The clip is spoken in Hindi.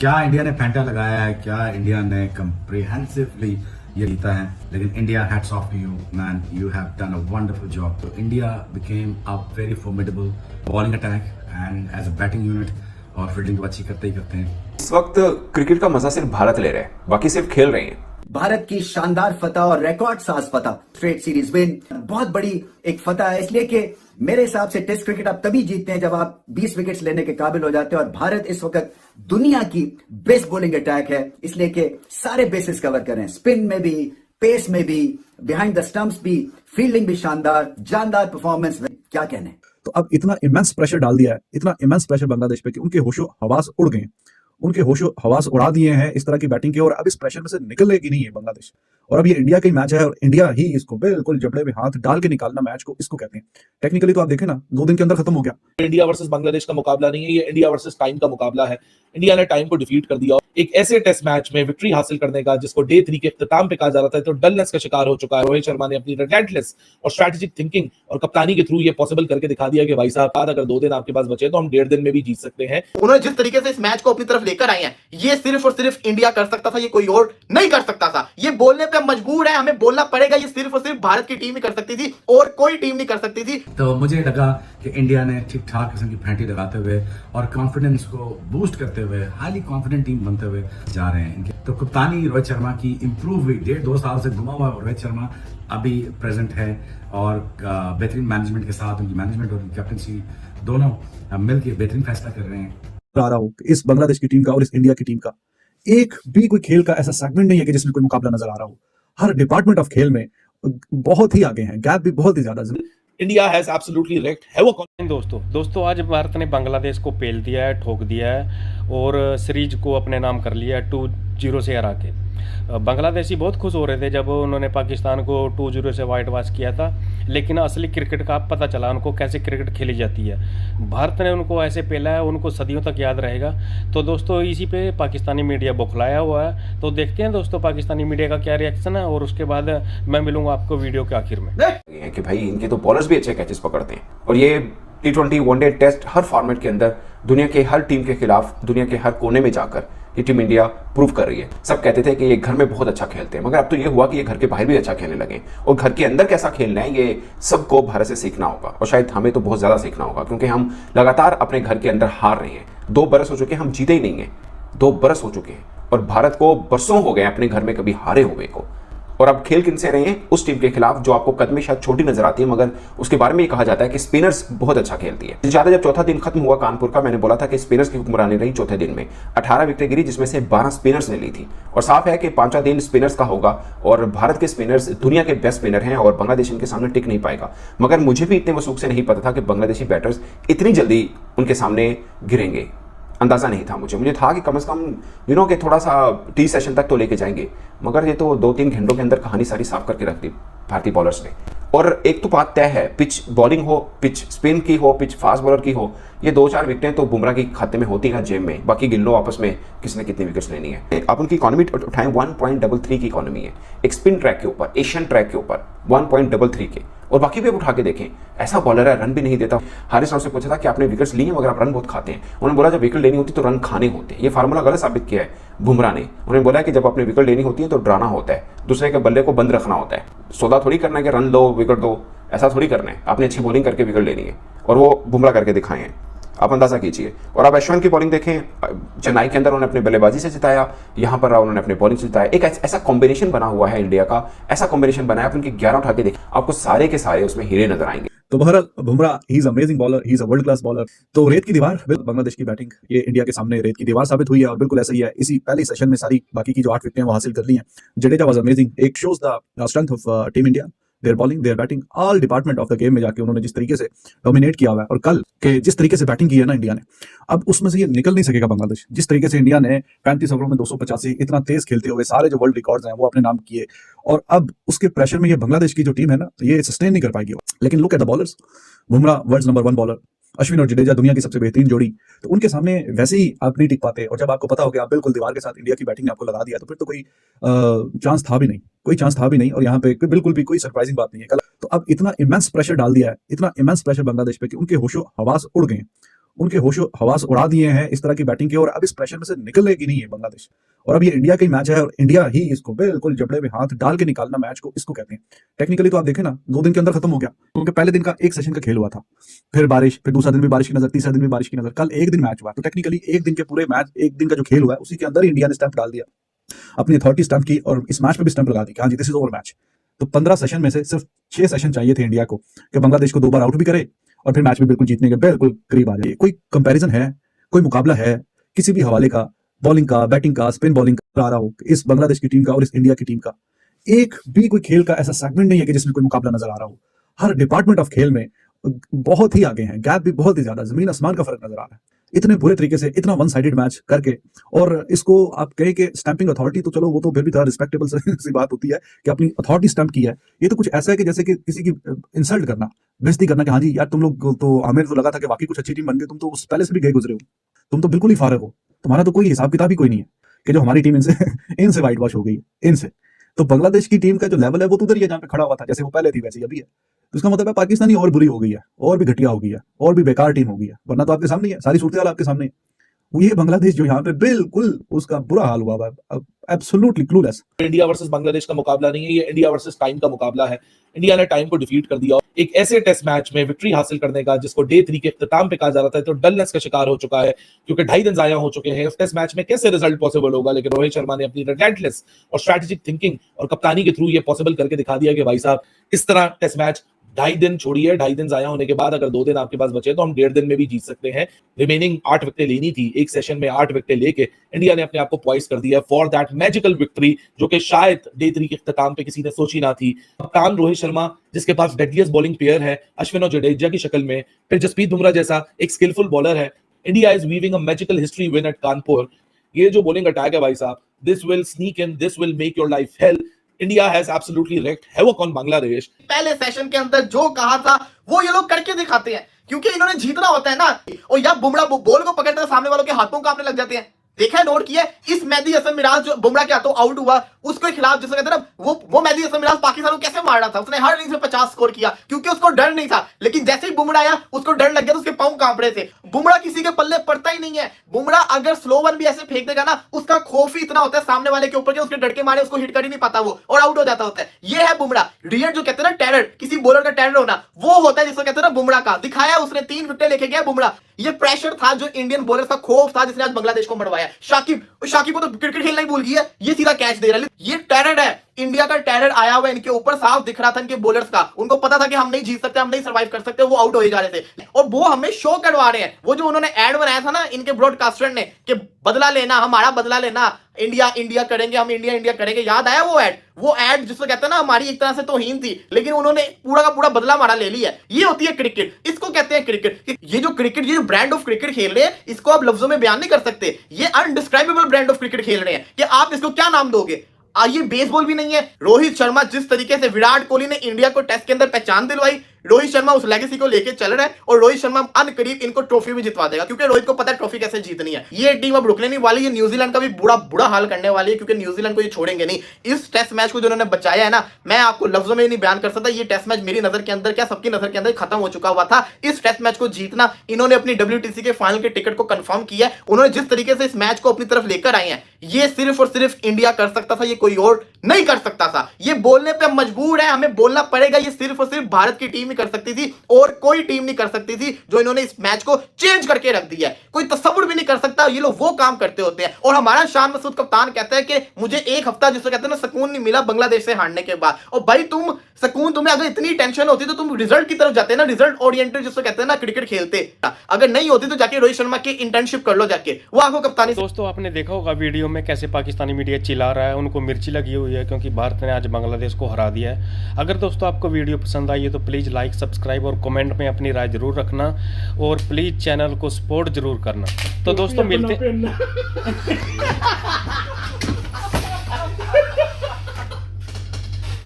क्या इंडिया ने फेंटा लगाया है, क्या इंडिया ने कंप्रिहेंसिवली ये जीता है। लेकिन India, hats off to you man, you have done a wonderful job. तो India became a very formidable bowling attack and as a batting unit, और फील्डिंग तो अच्छी करते ही करते हैं। इस वक्त क्रिकेट का मजा सिर्फ भारत ले रहा है, बाकी सिर्फ खेल रहे हैं। भारत की शानदार फतह और रिकॉर्ड साज फतह, स्ट्रेट सीरीज विन, बहुत बड़ी एक फतह है। इसलिए कि मेरे हिसाब से टेस्ट क्रिकेट आप तभी जीतते हैं जब आप 20 विकेट्स लेने के काबिल हो जाते हैं, और भारत इस वक्त दुनिया की बेस्ट बॉलिंग अटैक है। इसलिए कि सारे बेसिस कवर करें, स्पिन में भी, पेस में भी, बिहाइंड द स्टंप्स भी, फील्डिंग भी शानदार, जानदार परफॉर्मेंस में, क्या कहने। तो अब इतना इमेंस प्रेशर डाल दिया है, इतना इमेंस प्रेशर बांग्लादेश पे कि उनके होशो हवास उड़ गए, उनके होशो हवास उड़ा दिए हैं इस तरह की बैटिंग के। और अब इस प्रेशर में से निकलेगी नहीं है बांग्लादेश। और अब ये इंडिया का ही मैच है, और इंडिया ही इसको बिल्कुल जबड़े में हाथ डाल के निकालना मैच को, इसको कहते हैं। टेक्निकली तो आप देखें ना, 2 दिन के अंदर खत्म हो गया। इंडिया वर्सेस बांग्लादेश का मुकाबला नहीं है, ये इंडिया वर्सेस टाइम का मुकाबला है। इंडिया ने टाइम को डिफीट कर दिया। एक ऐसे टेस्ट मैच में विक्ट्री हासिल करने का, जिसको डे 3 के इख्तिताम पे कहा जा रहा था, तो डलनेस का शिकार हो चुका है। रोहित शर्मा ने अपनी रिलेंटलेस और स्ट्रेटेजिक थिंकिंग और कप्तानी के थ्रू ये पॉसिबल करके दिखा दिया कि भाई साहब, अगर 2 दिन आपके पास बचे तो हम 1.5 दिन में भी जीत सकते हैं। उन्होंने जिस तरीके से इस मैच को अपनी तरफ लेकर आए हैं, ये सिर्फ और सिर्फ इंडिया कर सकता था, ये कोई और नहीं कर सकता था। ये बोलने पे मजबूर है, हमें बोलना पड़ेगा, ये सिर्फ और सिर्फ भारत की टीम ही कर सकती थी और कोई टीम नहीं कर सकती थी। तो मुझे लगा कि इंडिया ने ठीक ठाक किस्म की फेंटी लगाते हुए और कॉन्फिडेंस को बूस्ट करते हुए हाईली कॉन्फिडेंट टीम बनते हुए जा रहे हैं। तो कप्तानी रोहित शर्मा की इंप्रूव हुई, 1.5-2 साल से घुमा हुआ रोहित शर्मा अभी प्रेजेंट है, और बेहतरीन मैनेजमेंट के साथ उनकी मैनेजमेंट और कैप्टनसी दोनों मिलकर बेहतरीन फैसला कर रहे हैं। आ रहा हूँ इस बांग्लादेश की टीम का और इस इंडिया की टीम का एक भी कोई खेल का ऐसा सेगमेंट नहीं है कि जिसमें कोई मुकाबला नजर आ रहा हो। हर डिपार्टमेंट ऑफ खेल में बहुत ही आगे हैं, गैप भी बहुत ही ज्यादा। इंडिया हैज एब्सोल्युटली रेक्ट है वो। दोस्तों आज भारत ने बांग्लादेश को पेल दिया है, ठोक दिया है, और सीरीज को अपने नाम कर लिया है 2-0 से हरा के। बांग्लादेशी बहुत खुश हो रहे थे जब उन्होंने पाकिस्तान को 2-0 से वाइट वॉश किया था, लेकिन असली क्रिकेट का पता चला उनको कैसे क्रिकेट खेली जाती है। भारत ने उनको ऐसे पेला है, उनको सदियों तक याद रहेगा। तो दोस्तों इसी पे पाकिस्तानी मीडिया बौखलाया हुआ है। तो देखते हैं दोस्तों पाकिस्तानी मीडिया का क्या रिएक्शन है, और उसके बाद मैं मिलूंगा आपको वीडियो के आखिर में। कि भाई इनके तो बॉलर्स भी अच्छे कैचेस पकड़ते हैं, और ये T20 वनडे टेस्ट हर फॉर्मेट के अंदर दुनिया के हर टीम के खिलाफ, दुनिया के हर कोने में जाकर ये टीम इंडिया प्रूव कर रही है। सब कहते थे कि ये घर में बहुत अच्छा खेलते हैं, मगर अब तो ये हुआ कि ये घर के बाहर भी अच्छा खेलने लगे, और घर के अंदर कैसा खेलना है ये सबको भारत से सीखना होगा। और शायद हमें तो बहुत ज्यादा सीखना होगा, क्योंकि हम लगातार अपने घर के अंदर हार रहे हैं। 2 बरस हो चुके हैं हम जीते ही नहीं है, 2 बरस हो चुके हैं, और भारत को बरसों हो गए अपने घर में कभी हारे हुए को। और अब खेल किनसे रहे हैं? उस टीम के खिलाफ जो आपको कद में शायद छोटी नजर आती है, मगर उसके बारे में ये कहा जाता है कि स्पिनर्स बहुत अच्छा खेलती है। ज्यादा जब चौथा दिन खत्म हुआ कानपुर का, मैंने बोला था कि स्पिनर्स की हुक्मरानी रही चौथे दिन में। 18 विकेटें गिरी, जिसमें से 12 स्पिनर्स ने ली थी। और साफ है कि 5वां दिन स्पिनर्स का होगा, और भारत के स्पिनर्स दुनिया के बेस्ट स्पिनर हैं, और बांग्लादेश इनके सामने टिक नहीं पाएगा। मगर मुझे भी इतने वसूख से नहीं पता था कि बांग्लादेशी बैटर्स इतनी जल्दी उनके सामने गिरेंगे। अंदाजा नहीं था मुझे था कि कम से कम कि थोड़ा सा टी सेशन तक तो लेके जाएंगे, मगर ये तो 2-3 घंटों के अंदर कहानी सारी साफ करके रख दी भारतीय बॉलर्स ने। और एक तो बात तय है, पिच बॉलिंग हो, पिच स्पिन की हो, पिच फास्ट बॉलर की हो, ये 2-4 विकेटें तो बुमराह की खाते में होती हैं जेब में, बाकी गिन लो आपस में किसने कितनी विकेट्स लेनी है। आप उनकी इकोनॉमी उठाएं, 1.33 की इकोनॉमी है एक स्पिन ट्रैक के ऊपर, एशियन ट्रैक के ऊपर 1.33 के। और बाकी भी आप उठा के देखें, ऐसा बॉलर है रन भी नहीं देता। हारिस राव से पूछा था कि आपने विकेट्स लिए मगर आप रन बहुत खाते हैं। उन्होंने बोला जब विकेट लेनी होती तो रन खाने होते हैं। ये फार्मूला गलत साबित किया है बुमराह ने। उन्होंने बोला कि जब अपने विकेट लेनी होती है तो डराना होता है, दूसरे के बल्ले को बंद रखना होता है। सौदा थोड़ी करना है कि रन दो विकेट दो, ऐसा थोड़ी करना है। आपने अच्छी बॉलिंग करके विकेट लेनी है, और वो बुमराह करके दिखाए हैं, आप अंदाजा कीजिए। और आप अश्विन की बॉलिंग देखें, चेन्नई के अंदर उन्होंने अपने बल्लेबाजी से जिताया, यहाँ पर उन्होंने अपने बॉलिंग से जिताया। एक ऐसा कॉम्बिनेशन बना हुआ है इंडिया का, ऐसा कॉम्बिनेशन बनाया, आप उनके 11 उठा के देखें, आपको सारे के सारे उसमें हीरे नजर आएंगे। तो बहरहाल Bumrah he is amazing bowler, he is a world class bowler. तो रेत की दीवार बांग्लादेश की बैटिंग ये इंडिया के सामने रेत की दीवार साबित हुई है, और बिल्कुल ऐसा ही है। इसी पहले सेशन में सारी बाकी की जो 8 विकेटें वो हासिल कर ली हैं। जडेजा वाज अमेजिंग, एक shows the strength of team India, their bowling, their batting, all department of the game में जाके उन्होंने जिस तरीके से डोमिनेट किया हुआ है। और कल के जिस तरीके से बैटिंग की है ना इंडिया ने, अब उसमें से ये निकल नहीं सकेगा बांग्लादेश। जिस तरीके से इंडिया ने 35 ओवरों में 285 इतना तेज खेलते हुए सारे जो वर्ल्ड रिकॉर्ड्स हैं वो अपने नाम किए, और अब उसके प्रेशर में ये बांग्लादेश की जो टीम है ना, ये सस्टेन नहीं कर पाएगी। लेकिन look at the bowlers, Bumrah world number 1 bowler, Ashwin और जडेजा दुनिया की सबसे बेहतरीन जोड़ी। तो उनके सामने वैसे ही आप नहीं टिक पाते, और जब आपको पता हो कि आप बिल्कुल दीवार के साथ इंडिया की बैटिंग ने आपको लगा दिया, तो फिर तो कोई चांस था भी नहीं, कोई चांस था भी नहीं। और यहाँ पे बिल्कुल भी कोई सरप्राइजिंग बात नहीं है कल। तो अब इतना इमेंस प्रेशर डाल दिया है, इतना इमेंस प्रेशर बांग्लादेश पे कि उनके होशो हवास उड़ गए, उनके होशो हवास उड़ा दिए हैं इस तरह की बैटिंग के, और अब इस प्रेशर में से निकलने की नहीं है बांग्लादेश। और अब ये इंडिया का ही मैच है और इंडिया ही इसको बिल्कुल जबड़े में हाथ डाल के निकालना मैच को, इसको कहते हैं। टेक्निकली तो आप देखें ना, 2 दिन के अंदर खत्म हो गया, क्योंकि पहले दिन का एक सेशन का खेल हुआ था, फिर बारिश, फिर दूसरा दिन भी बारिश की नजर, तीसरा दिन भी बारिश की नजर, कल एक दिन मैच हुआ। तो टेक्निकली एक दिन के पूरे मैच, एक दिन का जो खेल हुआ है उसी के अंदर इंडिया ने स्टैंप डाल दिया, अपनी अथॉरिटी स्टैंप की, और इस मैच पे भी स्टैंप लगा दी कि हाँ जी दिस इज ओवर मैच। तो 15 सेशन में से सिर्फ 6 सेशन चाहिए थे इंडिया को कि बांग्लादेश को 2 बार आउट भी करे और फिर मैच भी बिल्कुल जीतने के बिल्कुल करीब आ जाए। कोई कंपैरिजन है, कोई मुकाबला है किसी भी हवाले का, बॉलिंग का, बैटिंग का, स्पिन बॉलिंग का आ रहा हो इस बांग्लादेश की टीम का और इस इंडिया की टीम का? एक भी कोई खेल का ऐसा सेगमेंट नहीं है कि जिसमें कोई मुकाबला नजर आ रहा हो। हर डिपार्टमेंट ऑफ खेल में बहुत ही आगे हैं, गैप भी बहुत ही ज्यादा, जमीन आसमान का फर्क नजर आ रहा है। इतने बुरे तरीके से इतना वन साइडेड मैच करके, और इसको आप कहें कि स्टैंपिंग अथॉरिटी, तो चलो वो तो फिर भी थोड़ा रिस्पेक्टेबल सी बात होती है कि अपनी अथॉरिटी स्टैंप की है। ये तो कुछ ऐसा है कि जैसे कि किसी की इंसल्ट करना, बेइज्जती करना कि हाँ जी यार तुम लोग तो, हमें तो लगा था कि वाकई कुछ अच्छी टीम बन गई, तुम तो उस पहले से भी गए गुजरे हो, तुम तो बिल्कुल ही फारग हो, तुम्हारा तो कोई हिसाब किताब ही कोई नहीं है कि जो हमारी टीम इनसे वाइट वॉश हो गई है इनसे। तो बांग्लादेश की टीम का जो लेवल है वो तो उधर ही है जहां पे खड़ा हुआ था, जैसे वो पहले थी वैसे ही अभी है। तो इसका मतलब है पाकिस्तानी और बुरी हो गई है, और भी घटिया हो गई है, और भी बेकार टीम हो गई है, वरना तो आपके सामने ही है, सारी सूरत आपके सामने है। वो ये बांग्लादेश जो यहाँ पे बिल्कुल उसका बुरा हाल हुआ है, absolutely clueless. India versus Bangladesh का मुकाबला नहीं है, ये इंडिया वर्सेस टाइम का मुकाबला है। इंडिया ने टाइम को डिफीट कर दिया, एक ऐसे टेस्ट मैच में विक्ट्री हासिल करने का जिसको डे 3 के इख्तिताम पे कहा जा रहा था, तो डलनेस का शिकार हो चुका है क्योंकि 2.5 दिन जाया हो चुके हैं। उस टेस्ट मैच में कैसे रिजल्ट पॉसिबल होगा, लेकिन रोहित शर्मा ने अपनी रिलेंटलेस और स्ट्रेटेजिक थिंकिंग और कप्तानी के थ्रू ये पॉसिबल करके दिखा दिया कि भाई साहब इस तरह टेस्ट मैच 2.5 दिन छोड़िए, 2.5 दिन जाया होने के बाद अगर 2 दिन आपके पास बचे तो हम 1.5 दिन में भी जीत सकते हैं। रिमेनिंग 8 विकेटें लेनी थी, एक सेशन में 8 विकेटें लेके इंडिया ने अपने आप को पॉइस कर दिया फॉर दैट मैजिकल विक्ट्री, जो कि शायद डे 3 के इख्तिताम पे किसी ने सोची ना थी। कप्तान रोहित शर्मा जिसके पास डेडलिएस्ट बॉलिंग पेयर है अश्विन और जडेजा की शक्ल में, फिर जसप्रीत बुमराह जैसा एक स्किलफुल बॉलर है। India is weaving a magical history win at Kanpur. ये जो बॉलिंग अटैक है भाई साहब, this will sneak in, this will make your life hell. India has absolutely wreaked havoc on Bangladesh. पहले सेशन के अंदर जो कहा था वो ये लोग करके दिखाते हैं, क्योंकि इन्होंने जीतना होता है ना। और या बुमराह बॉल को पकड़ते सामने वालों के हाथों कांपने लग जाते हैं। देखा है, नोट किया, इस मेहदी हसन मिराज जो बुमराह के हाथों आउट हुआ उसके खिलाफ जिसे कहते हैं ना, वो मेहदी हसन मिराज पाकिस्तान को कैसे मार रहा था, उसने हर इनिंग्स में 50 स्कोर किया क्योंकि उसको डर नहीं था। लेकिन जैसे ही बुमराह आया उसको डर लग गया तो उसके पांव कांप रहे थे। बुमराह किसी के पल्ले पड़ता ही नहीं है। बुमराह अगर स्लो वन भी ऐसे फेंक देगा ना, उसका खौफ ही इतना होता है सामने वाले के ऊपर कि उसके डर के मारे उसको हिट कर ही नहीं पाता वो, और आउट हो जाता होता है। ये है बुमराह। रियल जो कहते हैं ना टेरर, किसी बॉलर का टेरर होना, वो होता है जिसको कहते हैं ना बुमराह का। दिखाया उसने, 3 विकेट लेके गया बुमराह। ये प्रेशर था जो इंडियन बॉलर का खौफ था जिसने आज बांग्लादेश को मरवाया। शाकिब को तो क्रिकेट खेलना ही भूल गई है, ये सीधा कैच दे रहा है। ये टेरर है, इंडिया का टेरर आया हुआ इनके ऊपर, साफ दिख रहा था इनके बॉलर्स का। उनको पता था कि हम नहीं जीत सकते, हम नहीं सर्वाइव कर सकते, वो आउट हो जा रहे थे और वो हमें शो करवा रहे हैं। वो जो उन्होंने एड बनाया था ना इनके ब्रॉडकास्टर ने कि बदला लेना, हमारा बदला लेना, इंडिया करेंगे, हम इंडिया करेंगे, याद आया वो एड जिसको कहते हैं ना हमारी एक तरह से तौहीन थी, लेकिन उन्होंने पूरा का पूरा बदला हमारा ले लिया। ये होती है क्रिकेट, इसको कहते हैं क्रिकेट। ये जो ब्रांड ऑफ क्रिकेट खेल रहे हैं इसको आप लफ्जों में बयान नहीं कर सकते। ये अनडिस्क्राइबेबल ब्रांड ऑफ क्रिकेट खेल रहे हैं कि आप इसको क्या नाम दोगे। ये बेसबॉल भी नहीं है। रोहित शर्मा जिस तरीके से विराट कोहली ने इंडिया को टेस्ट के अंदर पहचान दिलवाई, रोहित शर्मा उस लेगेसी को लेके चल रहा है और रोहित शर्मा अनकरीब इनको ट्रॉफी भी जितवा देगा, क्योंकि रोहित को पता है ट्रॉफी कैसे जीतनी है। ये टीम अब रुकने नहीं वाली, ये न्यूजीलैंड का भी बुरा हाल करने वाली है, क्योंकि न्यूजीलैंड को ये छोड़ेंगे नहीं। इस टेस्ट मैच को जो उन्होंने बचाया है ना, मैं आपको लफ्जों में नहीं बयान कर सकता। ये टेस्ट मैच मेरी नजर के अंदर, क्या सबकी नजर के अंदर खत्म हो चुका हुआ था। इस टेस्ट मैच को जीतना, इन्होंने अपनी WTC के फाइनल के टिकट को कंफर्म किया है। उन्होंने जिस तरीके से इस मैच को अपनी तरफ लेकर आए हैं, ये सिर्फ और सिर्फ इंडिया कर सकता था, ये कोई और नहीं कर सकता था। ये बोलने पे मजबूर है, हमें बोलना पड़ेगा, ये सिर्फ और सिर्फ भारत की टीम ही कर सकती थी और कोई टीम नहीं कर सकती थी। जो इन्होंने इस मैच को चेंज करके रख दिया है, कोई तसव्वुर भी नहीं कर सकता। ये लोग वो काम करते होते हैं। और हमारा शान मसूद कप्तान कहता है कि मुझे 1 हफ्ता जिसको कहते हैं ना सुकून नहीं मिला बांग्लादेश से हारने के बाद। और भाई तुम्हें अगर इतनी टेंशन होती तो तुम रिजल्ट की तरफ जाते ना, रिजल्ट ओरिएंटेड जिसको कहते हैं ना क्रिकेट खेलते। अगर नहीं होती तो जाके रोहित शर्मा की इंटर्नशिप कर लो जाके, वो आपको कप्तानी। दोस्तों आपने देखा होगा वीडियो में कैसे पाकिस्तानी मीडिया चिल्ला रहा है, उनको मिर्ची लगी हुई है क्योंकि भारत ने आज बांग्लादेश को हरा दिया है। अगर दोस्तों आपको वीडियो पसंद आई है तो प्लीज़ लाइक, सब्सक्राइब और कमेंट में अपनी राय जरूर रखना और प्लीज़ चैनल को सपोर्ट जरूर करना। तो दोस्तों मिलते